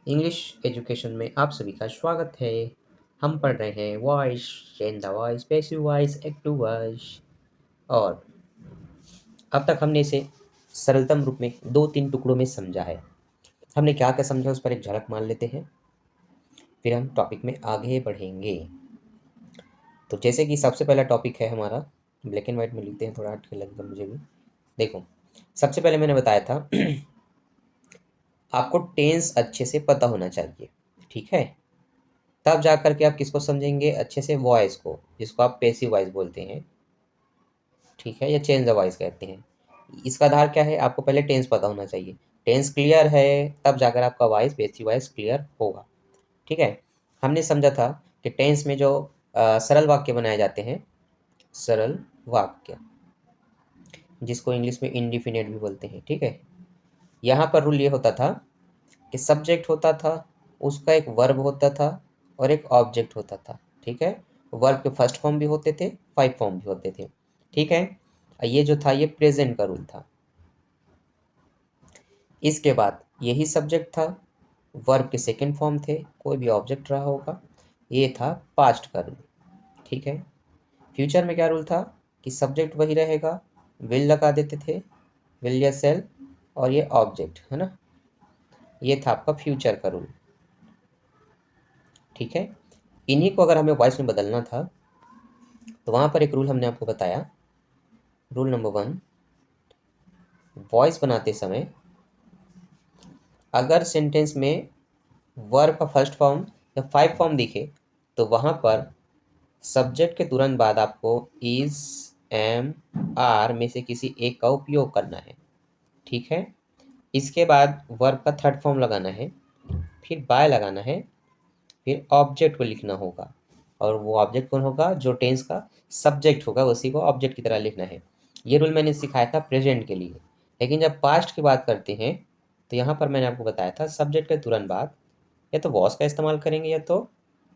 English education में आप सभी का स्वागत है। हम पढ़ रहे हैं voice, change the voice, passive voice, active voice. और अब तक हमने इसे सरलतम रूप में 2-3 टुकड़ों में समझा है। हमने क्या क्या समझा उस पर एक झलक मान लेते हैं, फिर हम टॉपिक में आगे बढ़ेंगे। तो जैसे कि सबसे पहला टॉपिक है हमारा, ब्लैक एंड व्हाइट में लिखते हैं, थोड़ा हट के लगेगा मुझे भी। देखो, सबसे पहले मैंने बताया था आपको टेंस अच्छे से पता होना चाहिए, ठीक है। तब जा कर के आप किसको समझेंगे अच्छे से, वॉइस को, जिसको आप पैसिव वॉइस बोलते हैं, ठीक है, या चेंज द वॉइस कहते हैं। इसका आधार क्या है, आपको पहले टेंस पता होना चाहिए। टेंस क्लियर है तब जाकर आपका वॉइस, पैसिव वॉइस क्लियर होगा, ठीक है। हमने समझा था कि टेंस में जो सरल वाक्य बनाए जाते हैं, सरल वाक्य, जिसको इंग्लिश में इंडिफिनिट भी बोलते हैं, ठीक है। यहाँ पर रूल ये होता था कि सब्जेक्ट होता था, उसका एक वर्ब होता था और एक ऑब्जेक्ट होता था, ठीक है। वर्ब के फर्स्ट फॉर्म भी होते थे, फाइव फॉर्म भी होते थे, ठीक है। ये जो था ये प्रेजेंट का रूल था। इसके बाद यही सब्जेक्ट था, वर्ब के सेकंड फॉर्म थे, कोई भी ऑब्जेक्ट रहा होगा। ये था पास्ट का रूल, ठीक है। फ्यूचर में क्या रूल था कि सब्जेक्ट वही रहेगा, विल लगा देते थे, विल या सेल, और ये ऑब्जेक्ट है ना, ये था आपका फ्यूचर का रूल, ठीक है। इन्हीं को अगर हमें वॉइस में बदलना था तो वहाँ पर एक रूल हमने आपको बताया, रूल नंबर 1, वॉइस बनाते समय अगर सेंटेंस में वर्ब का फर्स्ट फॉर्म या फाइव फॉर्म दिखे तो वहाँ पर सब्जेक्ट के तुरंत बाद आपको इज, एम, आर में से किसी एक का उपयोग करना है, ठीक है। इसके बाद वर्ब का थर्ड फॉर्म लगाना है, फिर बाय लगाना है, फिर ऑब्जेक्ट को लिखना होगा, और वो ऑब्जेक्ट कौन होगा, जो टेंस का सब्जेक्ट होगा उसी को ऑब्जेक्ट की तरह लिखना है। ये रूल मैंने सिखाया था प्रेजेंट के लिए। लेकिन जब पास्ट की बात करते हैं तो यहाँ पर मैंने आपको बताया था सब्जेक्ट के तुरंत बाद या तो वॉस का इस्तेमाल करेंगे या तो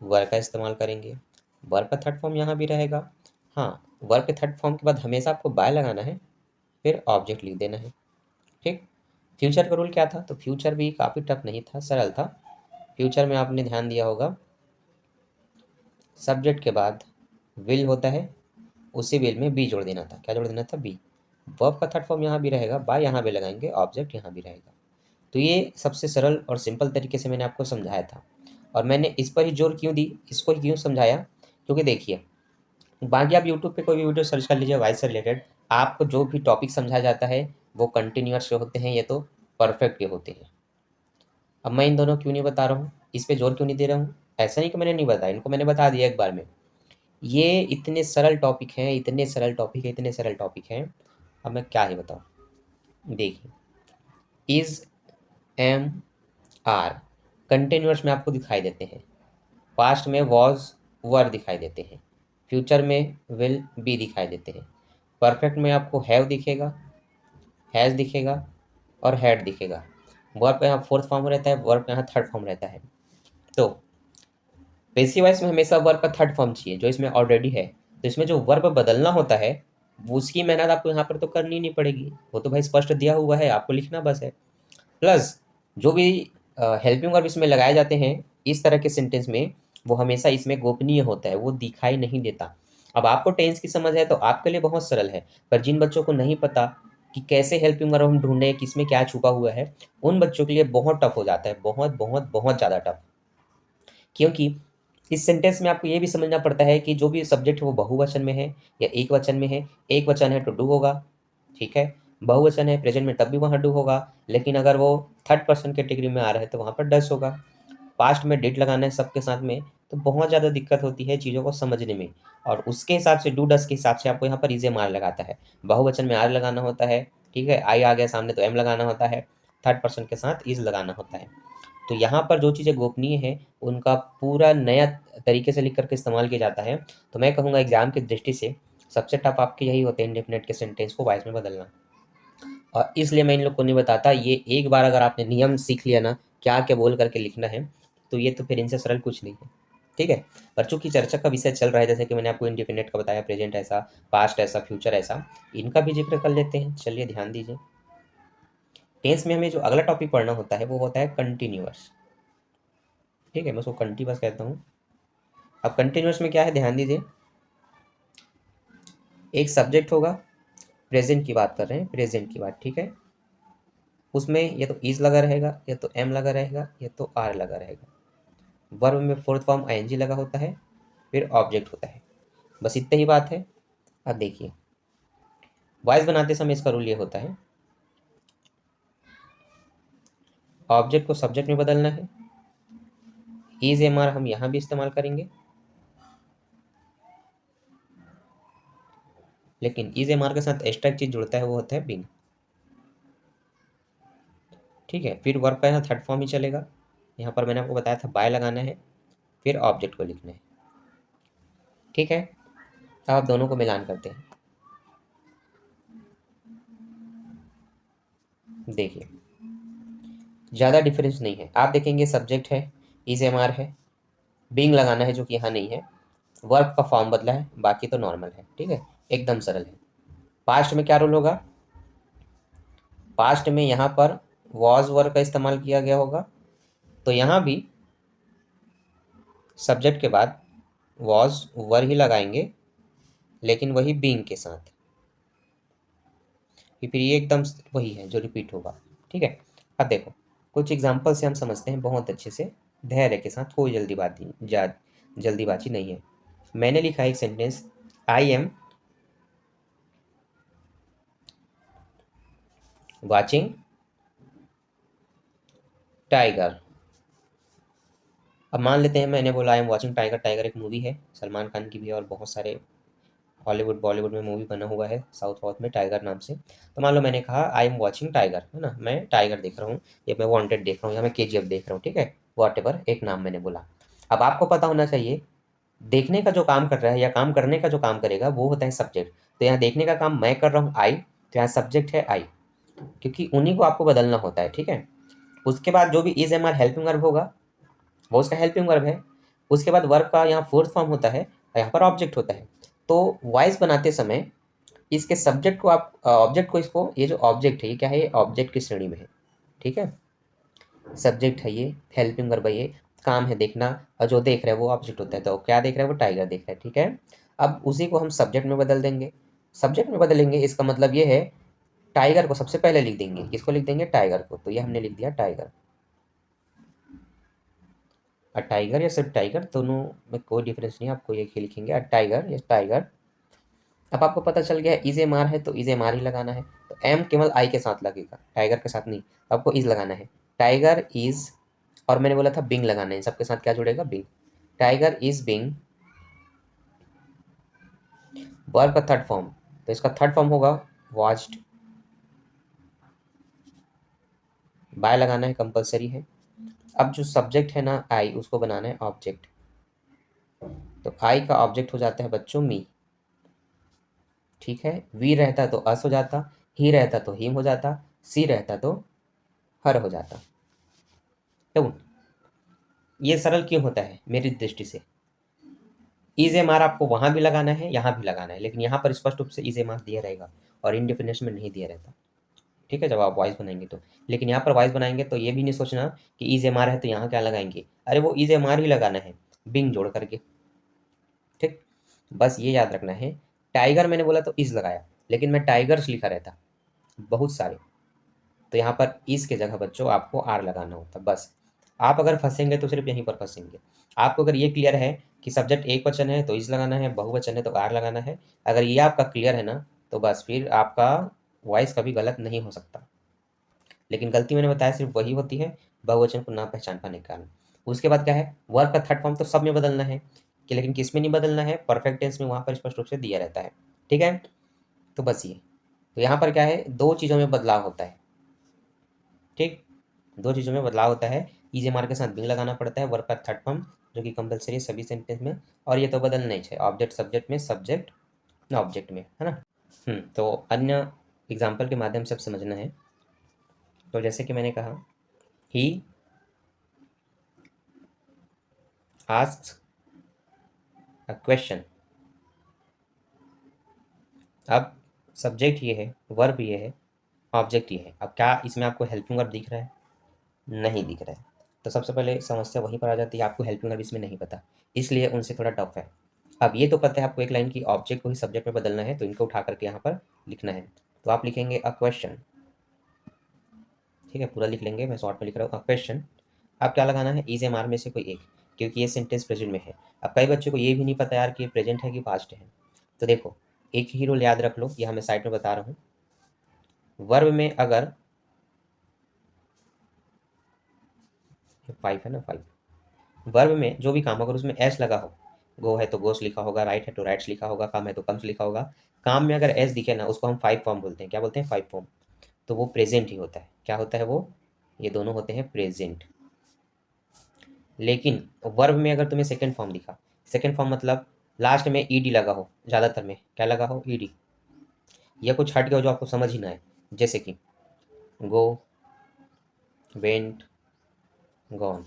वर का इस्तेमाल करेंगे। वर्ब का थर्ड फॉर्म यहाँ भी रहेगा। हाँ, वर्ब के थर्ड फॉर्म के बाद हमेशा आपको बाय लगाना है, फिर ऑब्जेक्ट लिख देना है, ठीक। फ्यूचर का रूल क्या था, तो फ्यूचर भी काफ़ी टफ नहीं था, सरल था। फ्यूचर में आपने ध्यान दिया होगा, सब्जेक्ट के बाद विल होता है, उसी विल में बी जोड़ देना था। क्या जोड़ देना था, बी। वर्ब का थर्ड फॉर्म यहाँ भी रहेगा, बाय यहाँ भी लगाएंगे, ऑब्जेक्ट यहाँ भी रहेगा। तो ये सबसे सरल और सिंपल तरीके से मैंने आपको समझाया था। और मैंने इस पर ही जोर क्यों दी, इसको ही क्यों समझाया, क्योंकि देखिए, बाकी आप यूट्यूब पे कोई भी वीडियो सर्च कर लीजिए वॉइस से रिलेटेड, आपको जो भी टॉपिक समझाया जाता है वो कंटिन्यूअस के होते हैं, ये तो परफेक्ट के होते हैं। अब मैं इन दोनों क्यों नहीं बता रहा हूँ, इस पे जोर क्यों नहीं दे रहा हूँ, ऐसा नहीं कि मैंने नहीं बताया, इनको मैंने बता दिया एक बार में। ये इतने सरल टॉपिक हैं, इतने सरल टॉपिक है, इतने सरल टॉपिक हैं, अब मैं क्या ही बताऊँ। देखिए, इज, एम, आर कंटिन्यूअस में आपको दिखाई देते हैं, पास्ट में वॉज, वर दिखाई देते हैं, फ्यूचर में विल, बी दिखाई देते हैं, परफेक्ट में आपको हैव दिखेगा, हैज़ दिखेगा और हैड दिखेगा। वर्ब का यहाँ फोर्थ फॉर्म रहता है, वर्ब का यहाँ थर्ड फॉर्म रहता है। तो पैसिव वॉइस में हमेशा वर्ब का थर्ड फॉर्म चाहिए जो इसमें ऑलरेडी है। तो इसमें जो वर्ब बदलना होता है वो उसकी मेहनत आपको यहाँ पर तो करनी नहीं पड़ेगी, वो तो भाई स्पष्ट दिया हुआ है, आपको लिखना बस है। प्लस जो भी हेल्पिंग वर्ब इसमें लगाए जाते हैं इस तरह के सेंटेंस में, वो हमेशा इसमें गोपनीय होता है, वो दिखाई नहीं देता। अब आपको टेंस की समझ है तो आपके लिए बहुत सरल है, पर जिन बच्चों को नहीं पता कि कैसे हेल्पिंग वर्ब हम ढूंढें, किसमें क्या छुपा हुआ है, उन बच्चों के लिए बहुत टफ हो जाता है, बहुत बहुत बहुत ज़्यादा टफ। क्योंकि इस सेंटेंस में आपको ये भी समझना पड़ता है कि जो भी सब्जेक्ट है वो बहुवचन में है या एक वचन में है। एक वचन है तो डू होगा, ठीक है। बहुवचन है प्रेजेंट में तब भी वहाँ डू होगा, लेकिन अगर वो थर्ड पर्सन कैटेगरी में आ रहा है तो वहाँ पर डस होगा। पास्ट में डिड लगाना है सबके साथ में, तो बहुत ज़्यादा दिक्कत होती है चीज़ों को समझने में। और उसके हिसाब से डू डस के हिसाब से आपको यहाँ पर इजे मार लगाता है। बहुवचन में आर लगाना होता है, ठीक है, आई आ गया सामने तो एम लगाना होता है, थर्ड पर्सन के साथ इज लगाना होता है। तो यहाँ पर जो चीज़ें गोपनीय हैं उनका पूरा नया तरीके से लिख करके इस्तेमाल किया जाता है। तो मैं कहूँगा एग्जाम की दृष्टि से सबसे टफ आपके यही होते हैं, इंडेफिनेट के सेंटेंस को वॉइस में बदलना। और इसलिए मैं इन लोग को नहीं बताता, ये एक बार अगर आपने नियम सीख लिया ना क्या क्या बोल करके लिखना है, तो ये तो फिर इनसे सरल कुछ नहीं है, ठीक है। पर चूंकि चर्चा का विषय चल रहा है, जैसे कि मैंने आपको इंडेफिनेट का बताया, प्रेजेंट ऐसा, पास्ट ऐसा, फ्यूचर ऐसा, इनका भी जिक्र कर लेते हैं, चलिए ध्यान दीजिए। टेंस में हमें जो अगला टॉपिक पढ़ना होता है वो होता है कंटिन्यूअस। ठीक है, मैं उसको कंटिन्यूअस कहता हूँ। अब कंटिन्यूअस में क्या है, ध्यान दीजिए, एक सब्जेक्ट होगा, प्रेजेंट की बात कर रहे हैं, प्रेजेंट की बात, ठीक है। उसमें या तो इज लगा रहेगा, या तो एम लगा रहेगा, या तो आर लगा रहेगा। वर्ब में फोर्थ फॉर्म आईएनजी लगा होता है, फिर ऑब्जेक्ट होता है। बस इतनी ही बात है। अब देखिए, वॉइस बनाते समय इसका रूल ये होता है, ऑब्जेक्ट को सब्जेक्ट में बदलना है। इज एम आर हम यहाँ भी इस्तेमाल करेंगे, लेकिन इज एम आर के साथ एक्स्ट्रा एक चीज जुड़ता है, वो होता है बिंग। ठीक है, फिर वर्ब का यहाँ थर्ड फॉर्म ही चलेगा। यहाँ पर मैंने आपको बताया था बाय लगाना है, फिर ऑब्जेक्ट को लिखना है। ठीक है, अब आप दोनों को मिलान करते हैं। देखिए, ज़्यादा डिफरेंस नहीं है। आप देखेंगे सब्जेक्ट है, इज एम आर है, बिंग लगाना है जो कि यहाँ नहीं है, वर्ब का फॉर्म बदला है, बाकी तो नॉर्मल है। ठीक है, एकदम सरल है। पास्ट में क्या रूल होगा, पास्ट में यहाँ पर वॉज वर्ब का इस्तेमाल किया गया होगा, तो यहाँ भी सब्जेक्ट के बाद वॉज वर ही लगाएंगे, लेकिन वही बीइंग के साथ, फिर ये एकदम वही है जो रिपीट होगा। ठीक है, अब देखो, कुछ एग्जाम्पल से हम समझते हैं बहुत अच्छे से, धैर्य के साथ, कोई जल्दीबाजी नहीं है। मैंने लिखा है एक sentence, I am watching tiger. अब मान लेते हैं मैंने बोला I am watching tiger, tiger एक मूवी है, सलमान खान की भी है, और बहुत सारे हॉलीवुड बॉलीवुड में मूवी बना हुआ है साउथ साउथ में टाइगर नाम से। तो मान लो मैंने कहा आई एम वॉचिंग टाइगर, है ना, मैं टाइगर देख रहा हूँ, या मैं वांटेड देख रहा हूँ, या मैं केजीएफ देख रहा हूँ। ठीक है, वॉट एवर एक नाम मैंने बोला। अब आपको पता होना चाहिए, देखने का जो काम कर रहा है या काम करने का जो काम करेगा वो होता है सब्जेक्ट। तो यहाँ देखने का काम मैं कर रहा हूँ आई, तो यहाँ सब्जेक्ट है आई, क्योंकि उन्हीं को आपको बदलना होता है। ठीक है, उसके बाद जो भी is am are helping verb होगा वो उसका हेल्पिंग वर्ब है। उसके बाद वर्ब का यहाँ फोर्थ फॉर्म होता है, यहाँ पर ऑब्जेक्ट होता है। तो वॉइस बनाते समय इसके सब्जेक्ट को आप ऑब्जेक्ट को, इसको, ये जो ऑब्जेक्ट है ये क्या है, ये ऑब्जेक्ट की श्रेणी में है। ठीक है, सब्जेक्ट है ये, हेल्पिंग वर्ब है ये, काम है देखना, और जो देख रहा है वो ऑब्जेक्ट होता है। तो क्या देख रहा है, वो टाइगर देख रहा है। ठीक है, अब उसी को हम सब्जेक्ट में बदल देंगे। सब्जेक्ट में बदलेंगे इसका मतलब ये है, टाइगर को सबसे पहले लिख देंगे। किसको लिख देंगे, टाइगर को। तो ये हमने लिख दिया टाइगर। अ टाइगर या सिर्फ टाइगर, दोनों में कोई डिफरेंस नहीं है, आपको एक ही लिखेंगे, अ टाइगर या टाइगर। अब आपको पता चल गया इज एम आर है तो इज एम आर ही लगाना है। तो एम केवल आई के साथ लगेगा, टाइगर के साथ नहीं। आपको इज लगाना है, टाइगर इज, और मैंने बोला था बिंग लगाना है, सबके साथ क्या जुड़ेगा, being. Tiger is being, verb का थर्ड फॉर्म, तो इसका थर्ड फॉर्म होगा वॉच्ड, बाय लगाना है, कंपलसरी है। अब जो सब्जेक्ट है ना आई, उसको बनाना है ऑब्जेक्ट। तो आई का ऑब्जेक्ट हो जाता है बच्चों मी। ठीक है, वी रहता तो अस हो जाता, ही रहता तो हिम हो जाता, सी रहता तो हर हो जाता। तो ये सरल क्यों होता है मेरी दृष्टि से, इज एम आर आपको वहां भी लगाना है, यहाँ भी लगाना है, लेकिन यहाँ पर स्पष्ट रूप से इज एम आर दिया रहेगा और इंडिफिनेशन में नहीं दिया रहता। ठीक है, जब आप वॉइस बनाएंगे तो। लेकिन यहाँ पर वॉइस बनाएंगे तो ये भी नहीं सोचना कि इज एम आर है तो यहाँ क्या लगाएंगे, अरे वो इज एम आर ही लगाना है, बिंग जोड़ करके। ठीक, बस ये याद रखना है। टाइगर मैंने बोला तो इज लगाया, लेकिन मैं टाइगर्स लिखा रहता बहुत सारे, तो यहाँ पर इस के जगह बच्चों आपको आर लगाना होता। बस आप अगर फंसेंगे तो सिर्फ यहीं पर फंसेंगे। आपको अगर ये क्लियर है कि सब्जेक्ट एक वचन है तो इस लगाना है, बहुवचन है तो आर लगाना है, अगर ये आपका क्लियर है ना, तो बस फिर आपका वॉइस कभी गलत नहीं हो सकता। लेकिन गलती मैंने बताया सिर्फ वही होती है बहुवचन को ना पहचान पाने के कारण। उसके बाद क्या है, वर्ब का थर्ड फॉर्म तो सब में बदलना है, कि लेकिन किस में नहीं बदलना है, परफेक्ट टेंस में, वहाँ पर स्पष्ट रूप से दिया रहता है। ठीक है, तो बस ये, तो यहाँ पर क्या है, दो चीज़ों में बदलाव होता है। ठीक, दो चीज़ों में बदलाव होता है, इज एम आर के साथ बिंग लगाना पड़ता है, वर्ब का थर्ड फॉर्म, जो कि कंपलसरी है सभी सेंटेंस में, और ये तो बदलना नहीं चाहिए, ऑब्जेक्ट सब्जेक्ट में, सब्जेक्ट ऑब्जेक्ट में, है ना। तो अन्य एग्जाम्पल के माध्यम से अब समझना है। तो जैसे कि मैंने कहा, ही आस्क्स अ क्वेश्चन। अब सब्जेक्ट ये है, वर्ब ये है, ऑब्जेक्ट ये है। अब क्या इसमें आपको हेल्पिंग वर्ब दिख रहा है, नहीं दिख रहा है। तो सबसे पहले समस्या वहीं पर आ जाती है, आपको हेल्पिंग वर्ब इसमें नहीं पता, इसलिए उनसे थोड़ा टफ है। अब ये तो पता है आपको एक लाइन की ऑब्जेक्ट को ही सब्जेक्ट में बदलना है, तो इनको उठा करके यहाँ पर लिखना है। तो आप लिखेंगे अ क्वेश्चन, ठीक है, पूरा लिख लेंगे, मैं शॉर्ट में लिख रहा हूँ अ क्वेश्चन। अब क्या लगाना है, इज एम आर में से कोई एक, क्योंकि ये सेंटेंस प्रेजेंट में है। अब कई बच्चों को ये भी नहीं पता यार कि प्रेजेंट है कि पास्ट है। तो देखो एक ही रूल याद रख लो, ये हमें साइड में बता रहा हूँ। वर्ब में अगर 5 है ना, 5 वर्ब में जो भी काम अगर उसमें एस लगा हो, गो है तो गोस लिखा होगा, राइट है तो राइट्स लिखा होगा, कम है तो कम्स लिखा होगा, काम में अगर एस दिखे ना उसको हम 5 फॉर्म बोलते हैं। क्या बोलते हैं? 5 फॉर्म। तो वो प्रेजेंट ही होता है। क्या होता है वो? ये दोनों होते हैं प्रेजेंट। लेकिन वर्ब में अगर तुम्हें सेकंड फॉर्म दिखा, सेकंड फॉर्म मतलब लास्ट में ईडी लगा हो, ज़्यादातर में क्या लगा हो? ईडी, या कुछ हट गया हो जो आपको समझ ही ना है, जैसे कि गो, वेंट, गॉन,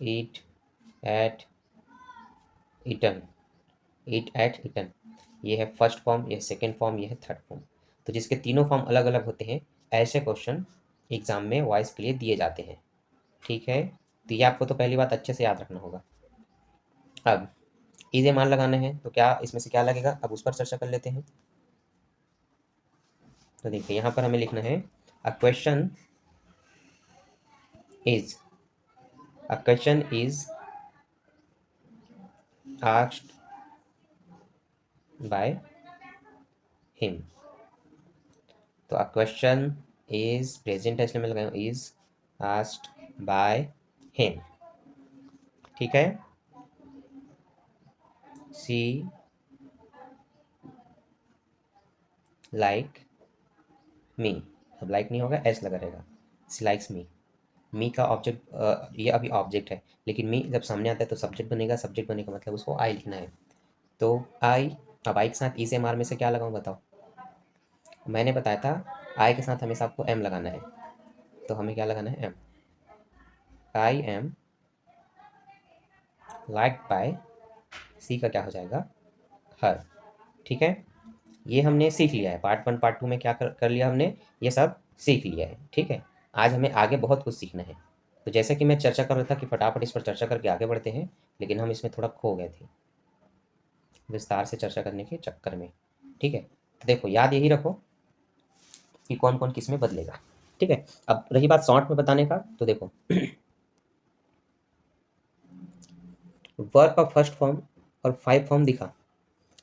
ईट, एट, ईटन, ईट एट ईटन, ये है फर्स्ट फॉर्म, ये सेकंड फॉर्म, ये है थर्ड फॉर्म। तो जिसके तीनों फॉर्म अलग अलग होते हैं, ऐसे क्वेश्चन एग्जाम में वॉइस के लिए दिए जाते हैं। ठीक है, तो ये आपको तो पहली बात अच्छे से याद रखना होगा। अब इजे मान लगाना है, तो क्या इसमें से क्या लगेगा, अब उस पर चर्चा कर लेते हैं। तो देखिए यहाँ पर हमें लिखना है a question is, a question is asked by him. तो अ क्वेश्चन इज प्रेजेंट है इसलिए मैं लगाऊँ इज आस्क्ड बाय हिम। ठीक है, सी लाइक मी, अब लाइक नहीं होगा, एस लगा रहेगा, सी लाइक्स मी का ऑब्जेक्ट, ये अभी ऑब्जेक्ट है, लेकिन मी जब सामने आता है तो सब्जेक्ट बनेगा, सब्जेक्ट बनेगा मतलब उसको आई लिखना है। तो आई, अब आई के साथ ई से एम आर में से क्या लगाऊं बताओ? मैंने बताया था आई के साथ हमेशा आपको एम लगाना है, तो हमें क्या लगाना है? M. I am like by, C का क्या हो जाएगा? हर। ठीक है, ये हमने सीख लिया है, पार्ट 1 पार्ट 2 में क्या कर लिया हमने, ये सब सीख लिया है। ठीक है, आज हमें आगे बहुत कुछ सीखना है। तो जैसे कि मैं चर्चा कर रहा था कि फटाफट इस पर चर्चा करके आगे बढ़ते हैं, लेकिन हम इसमें थोड़ा खो गए थे विस्तार से चर्चा करने के चक्कर में। ठीक है, तो देखो याद यही रखो कि कौन कौन किस में बदलेगा। ठीक है, अब रही बात शॉर्ट में बताने का, तो देखो वर्ब का फर्स्ट फॉर्म और 5 फॉर्म दिखा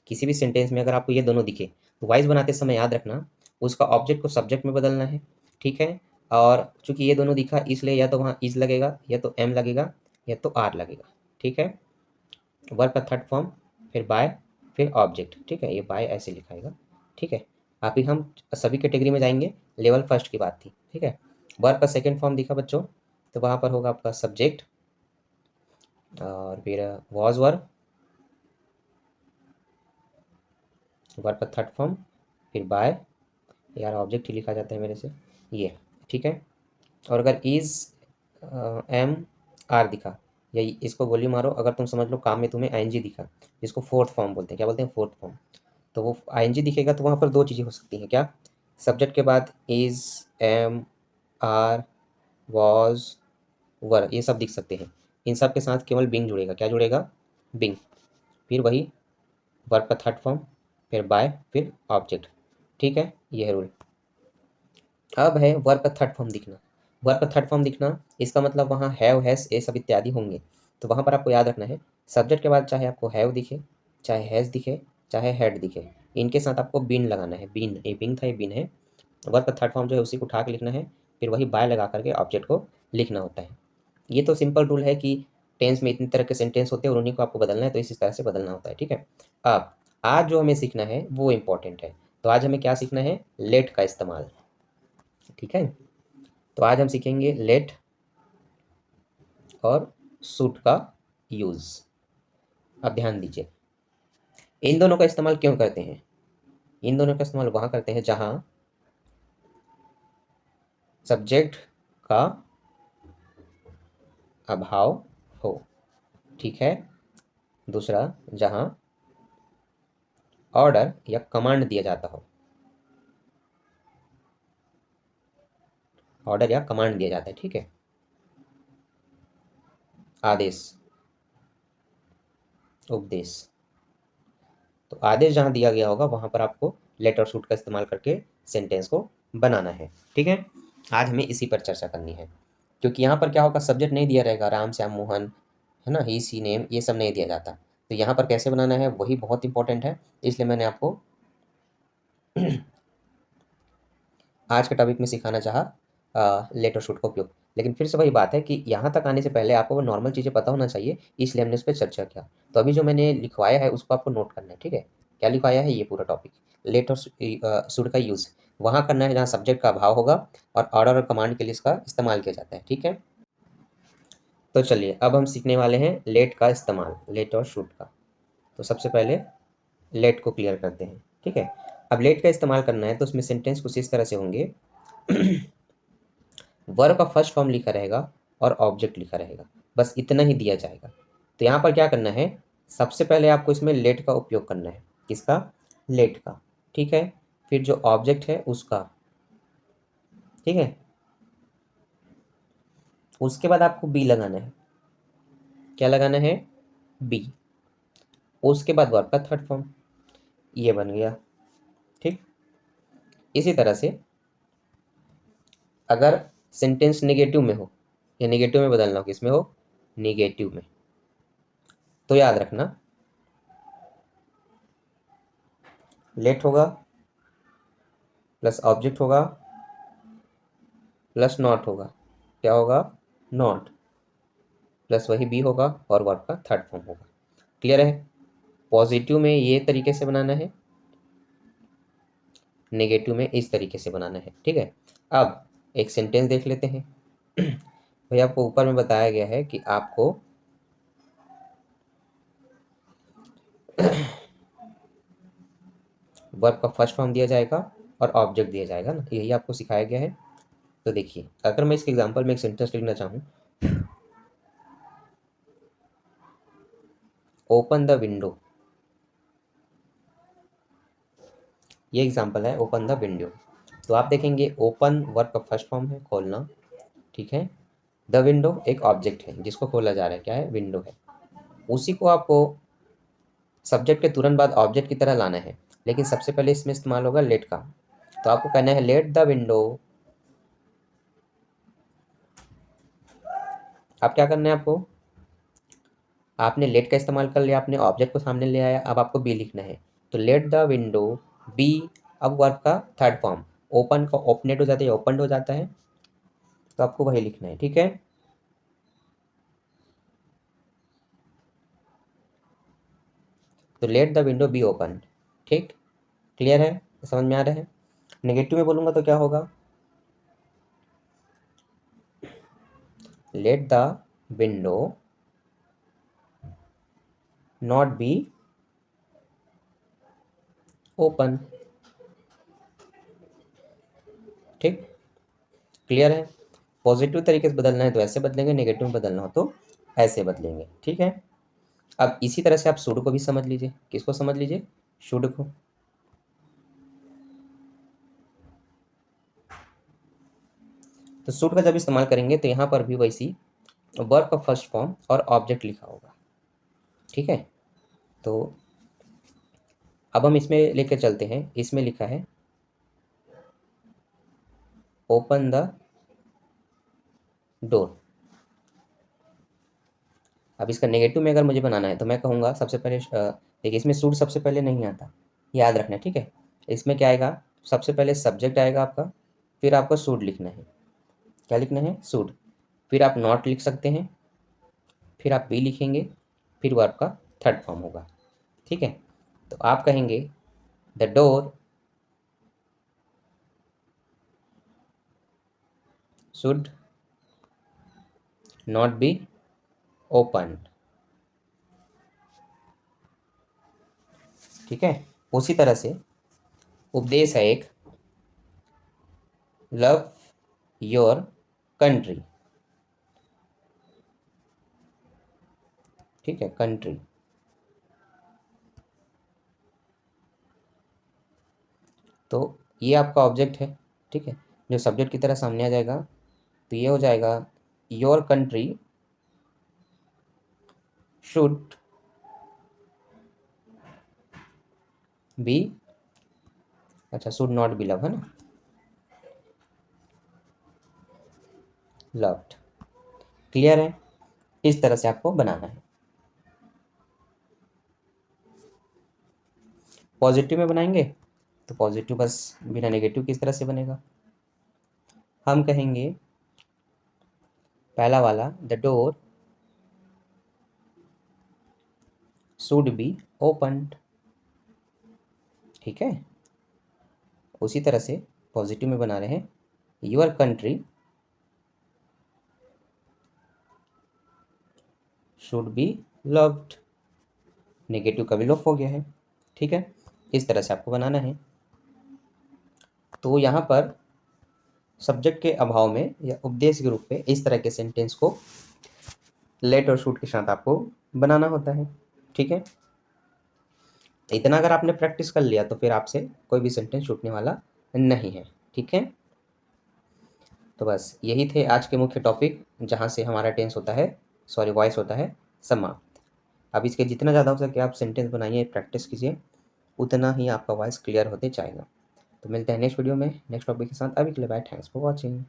किसी भी सेंटेंस में, अगर आपको ये दोनों दिखे तो वाइज बनाते समय याद रखना उसका ऑब्जेक्ट को सब्जेक्ट में बदलना है। ठीक है, और चूंकि ये दोनों दिखा इसलिए या तो वहाँ इज लगेगा, या तो एम लगेगा, या तो आर लगेगा। ठीक है, वर्ब का थर्ड फॉर्म, फिर बाय, फिर ऑब्जेक्ट। ठीक है, ये बाय ऐसे लिखाएगा। ठीक है, अभी हम सभी कैटेगरी में जाएंगे, लेवल फर्स्ट की बात थी। ठीक है, वर्ब का सेकेंड फॉर्म दिखा बच्चों, तो वहाँ पर होगा आपका सब्जेक्ट, और फिर वॉज वर्ब, वर्ब का थर्ड फॉर्म, फिर बाय, यार ऑब्जेक्ट ही लिखा जाता है मेरे से ये। ठीक है, और अगर इज एम आर दिखा, या इसको गोली मारो अगर तुम समझ लो काम में तुम्हें आईएनजी दिखा, जिसको फोर्थ फॉर्म बोलते हैं, क्या बोलते हैं? Fourth form. तो वो आईएनजी दिखेगा तो वहाँ पर दो चीज़ें हो सकती हैं, क्या? सब्जेक्ट के बाद इज, एम, आर, वॉज, वर, ये सब दिख सकते हैं। इन सब के साथ केवल बिंग जुड़ेगा। क्या जुड़ेगा? बिंग। फिर वही वर्ब का थर्ड फॉर्म, फिर बाय, फिर ऑब्जेक्ट। ठीक है, ये है रूल। अब है वर्ब का थर्ड फॉर्म दिखना। वर्ब का थर्ड फॉर्म दिखना इसका मतलब वहाँ हैव, हैज, ये सब इत्यादि होंगे। तो वहाँ पर आपको याद रखना है सब्जेक्ट के बाद चाहे आपको हैव दिखे, चाहे हैज़ दिखे, चाहे हैड दिखे, इनके साथ आपको बीन लगाना है। बीन, ये बिंग था, ये बीन है। वर्ब का थर्ड फॉर्म जो है उसी को उठा के लिखना है, फिर वही बाय लगा करके ऑब्जेक्ट को लिखना होता है। ये तो सिंपल रूल है कि टेंस में इतनी तरह के सेंटेंस होते हैं और उन्हीं को आपको बदलना है, तो इसी तरह से बदलना होता है। ठीक है, अब आज जो हमें सीखना है वो इम्पोर्टेंट है। तो आज हमें क्या सीखना है? लेट का इस्तेमाल। ठीक है, तो आज हम सीखेंगे लेट और सूट का यूज़। अब ध्यान दीजिए, इन दोनों का इस्तेमाल क्यों करते हैं? इन दोनों का इस्तेमाल वहाँ करते हैं जहाँ सब्जेक्ट का अभाव हो। ठीक है, दूसरा जहाँ ऑर्डर या कमांड दिया जाता हो, ऑर्डर या कमांड दिया जाता है। ठीक है, आदेश, उपदेश। तो आदेश जहाँ दिया गया होगा वहाँ पर आपको लेट और शुड का इस्तेमाल करके सेंटेंस को बनाना है। ठीक है, आज हमें इसी पर चर्चा करनी है, क्योंकि यहाँ पर क्या होगा, सब्जेक्ट नहीं दिया रहेगा, राम श्याम मोहन, है ना, ही सी नेम, ये सब नहीं दिया जाता। तो यहाँ पर कैसे बनाना है वही बहुत इंपॉर्टेंट है, इसलिए मैंने आपको आज के टॉपिक में सिखाना चाहा लेट और शुड का उपयोग। लेकिन फिर से वही बात है कि यहाँ तक आने से पहले आपको वो नॉर्मल चीज़ें पता होना चाहिए, इसलिए हमने उस पर चर्चा किया। तो अभी जो मैंने लिखवाया है उसको आपको नोट करना है। ठीक है, क्या लिखवाया है, ये पूरा टॉपिक लेट और शुड का यूज़ वहाँ करना है जहाँ सब्जेक्ट का अभाव होगा और ऑर्डर और कमांड के लिए इसका इस्तेमाल किया जाता है। ठीक है, तो चलिए अब हम सीखने वाले हैं लेट का इस्तेमाल, लेट और शुड का। तो सबसे पहले लेट को क्लियर करते हैं। ठीक है, अब लेट का इस्तेमाल करना है तो उसमें सेंटेंस कुछ इस तरह से होंगे। वर्ब का फर्स्ट फॉर्म लिखा रहेगा और ऑब्जेक्ट लिखा रहेगा, बस इतना ही दिया जाएगा। तो यहाँ पर क्या करना है, सबसे पहले आपको इसमें लेट का उपयोग करना है। किसका, लेट का। ठीक है, फिर जो ऑब्जेक्ट है उसका। ठीक है, उसके बाद आपको बी लगाना है। क्या लगाना है, बी। उसके बाद वर्ब का थर्ड फॉर्म, ये बन गया। ठीक, इसी तरह से अगर सेंटेंस नेगेटिव में हो या नेगेटिव में बदलना हो, किसमें हो, नेगेटिव में, तो याद रखना लेट होगा प्लस ऑब्जेक्ट होगा प्लस नॉट होगा। क्या होगा, नॉट, प्लस वही बी होगा और वर्ब का थर्ड फॉर्म होगा। क्लियर है, पॉजिटिव में ये तरीके से बनाना है, नेगेटिव में इस तरीके से बनाना है। ठीक है, अब एक सेंटेंस देख लेते हैं। भाई आपको ऊपर में बताया गया है कि आपको वर्ब का फर्स्ट फॉर्म दिया जाएगा और ऑब्जेक्ट दिया जाएगा ना, यही आपको सिखाया गया है। तो देखिए, अगर मैं इसके एग्जांपल में एक सेंटेंस लिखना चाहूँ, ओपन द विंडो, ये एग्जांपल है, ओपन द विंडो। तो आप देखेंगे ओपन वर्ब का फर्स्ट फॉर्म है, खोलना। ठीक है, द विंडो एक ऑब्जेक्ट है जिसको खोला जा रहा है, क्या है, विंडो है। उसी को आपको सब्जेक्ट के तुरंत बाद ऑब्जेक्ट की तरह लाना है, लेकिन सबसे पहले इसमें इस्तेमाल होगा लेट का। तो आपको कहना है लेट द विंडो। अब क्या करना है आपको, आपने लेट का इस्तेमाल कर लिया, आपने ऑब्जेक्ट को सामने ले आया, अब आपको बी लिखना है। तो लेट द विंडो बी, अब वर्ब का थर्ड फॉर्म, ओपन का ओपनेट हो जाता है, ओपन हो जाता है, तो आपको वही लिखना है। ठीक है, तो let the window be open. ठीक, क्लियर है, समझ में आ रहा है। नेगेटिव में बोलूंगा तो क्या होगा, let the window not be open. ठीक, क्लियर है। पॉजिटिव तरीके से बदलना है तो ऐसे बदलेंगे, नेगेटिव में बदलना हो तो ऐसे बदलेंगे। ठीक है, अब इसी तरह से आप शुड को भी समझ लीजिए। किसको समझ लीजिए, शुड को। तो शुड का जब इस्तेमाल करेंगे तो यहाँ पर भी वैसी वर्ब का फर्स्ट फॉर्म और ऑब्जेक्ट लिखा होगा। ठीक है, तो अब हम इसमें लेकर चलते हैं। इसमें लिखा है ओपन द डोर। अब इसका नेगेटिव में अगर मुझे बनाना है तो मैं कहूँगा सबसे पहले देखिए, इसमें शुड सबसे पहले नहीं आता, याद रखना। ठीक है, इसमें क्या आएगा, सबसे पहले सब्जेक्ट आएगा आपका, फिर आपको शुड लिखना है। क्या लिखना है, शुड, फिर आप नॉट लिख सकते हैं, फिर आप बी लिखेंगे, फिर वर्ब का थर्ड फॉर्म होगा। ठीक है, तो आप कहेंगे the door should not be open. ठीक है, उसी तरह से उपदेश है एक, लव योर कंट्री। ठीक है, कंट्री, तो ये आपका ऑब्जेक्ट है। ठीक है, जो सब्जेक्ट की तरह सामने आ जाएगा, तो ये हो जाएगा योर कंट्री शुड बी, अच्छा शुड नॉट बी लव है ना, लव्ड। क्लियर है? इस तरह से आपको बनाना है। पॉजिटिव में बनाएंगे तो पॉजिटिव बस बिना नेगेटिव किस तरह से बनेगा, हम कहेंगे पहला वाला the door should be opened, ठीक है। उसी तरह से पॉजिटिव में बना रहे हैं your country should be loved, negative का भी लॉक हो गया है, ठीक है। इस तरह से आपको बनाना है। तो यहाँ पर सब्जेक्ट के अभाव में या उपदेश के रूप में इस तरह के सेंटेंस को लेट और शूट के साथ आपको बनाना होता है, ठीक है। इतना अगर आपने प्रैक्टिस कर लिया तो फिर आपसे कोई भी सेंटेंस छूटने वाला नहीं है, ठीक है। तो बस यही थे आज के मुख्य टॉपिक, जहाँ से हमारा टेंस होता है, सॉरी वॉइस होता है समाप्त। अब इसके जितना ज़्यादा हो सके आप सेंटेंस बनाइए, प्रैक्टिस कीजिए, उतना ही आपका वॉइस क्लियर होते जाएगा। तो मिलते हैं नेक्स्ट वीडियो में नेक्स्ट टॉपिक के साथ। अभी के लिए बाय, थैंक्स फॉर वॉचिंग।